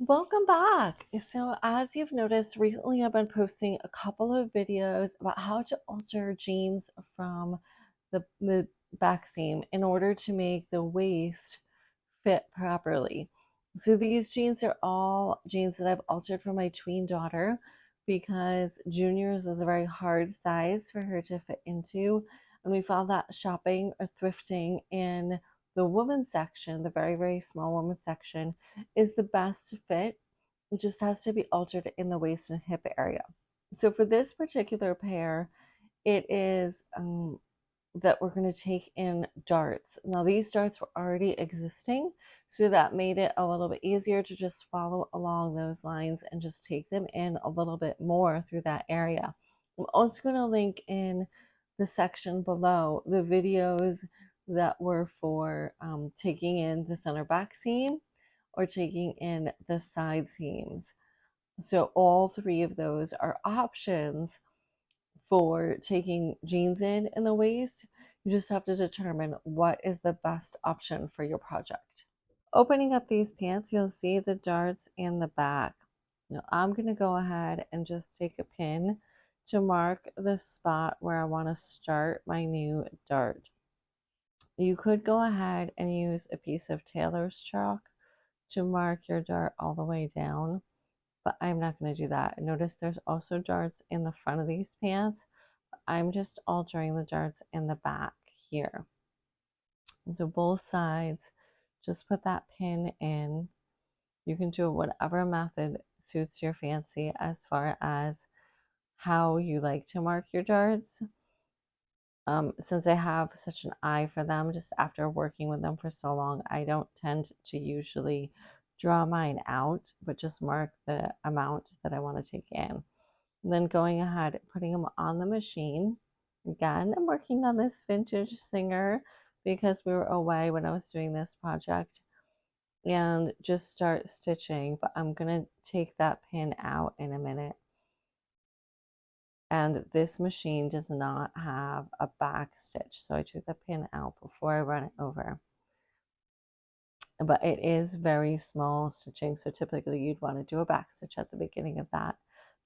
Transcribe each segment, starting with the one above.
Welcome back. So, as you've noticed, recently I've been posting a couple of videos about how to alter jeans from the back seam in order to make the waist fit properly. So, these jeans are all jeans that I've altered for my tween daughter because juniors is a very hard size for her to fit into. And we found that shopping or thrifting in the women's section, the very, very small women's section, is the best fit. It just has to be altered in the waist and hip area. So for this particular pair, it is that we're going to take in darts. Now these darts were already existing, so that made it a little bit easier to just follow along those lines and just take them in a little bit more through that area. I'm also going to link in the section below the videos that were for taking in the center back seam or taking in the side seams. So all three of those are options for taking jeans in the waist. You just have to determine what is the best option for your project. Opening up these pants, you'll see the darts in the back. Now I'm going to go ahead and just take a pin to mark the spot where I want to start my new dart. You could go ahead and use a piece of tailor's chalk to mark your dart all the way down, but I'm not going to do that. Notice there's also darts in the front of these pants. I'm just altering the darts in the back here. So both sides, just put that pin in. You can do whatever method suits your fancy as far as how you like to mark your darts. Since I have such an eye for them, just after working with them for so long, I don't tend to usually draw mine out, but just mark the amount that I want to take in. And then going ahead, putting them on the machine. Again, I'm working on this vintage Singer because we were away when I was doing this project, and just start stitching, but I'm going to take that pin out in a minute. And this machine does not have a back stitch, so I took the pin out before I run it over. But it is very small stitching, so typically you'd want to do a back stitch at the beginning of that.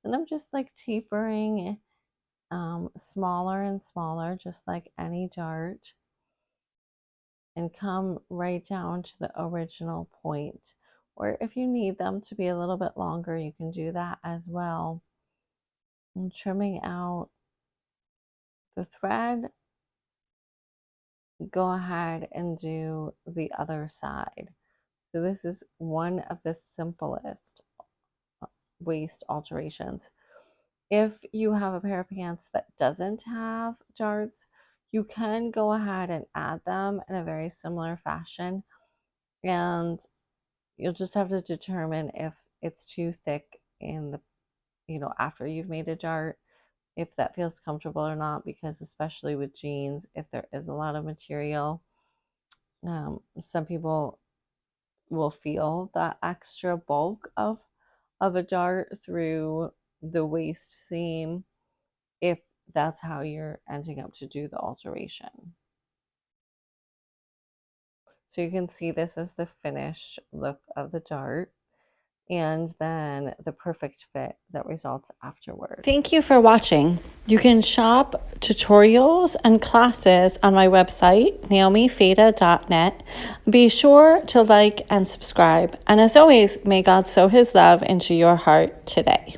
And I'm just like tapering smaller and smaller, just like any dart, and come right down to the original point. Or if you need them to be a little bit longer, you can do that as well. And trimming out the thread, go ahead and do the other side. So this is one of the simplest waist alterations. If you have a pair of pants that doesn't have darts, you can go ahead and add them in a very similar fashion, and you'll just have to determine if it's too thick in the, after you've made a dart, if that feels comfortable or not, because especially with jeans, if there is a lot of material, some people will feel that extra bulk of a dart through the waist seam if that's how you're ending up to do the alteration. So you can see this is the finished look of the dart, and then the perfect fit that results afterward. Thank you for watching. You can shop tutorials and classes on my website, naomifeda.net. Be sure to like and subscribe. And as always, may God sow his love into your heart today.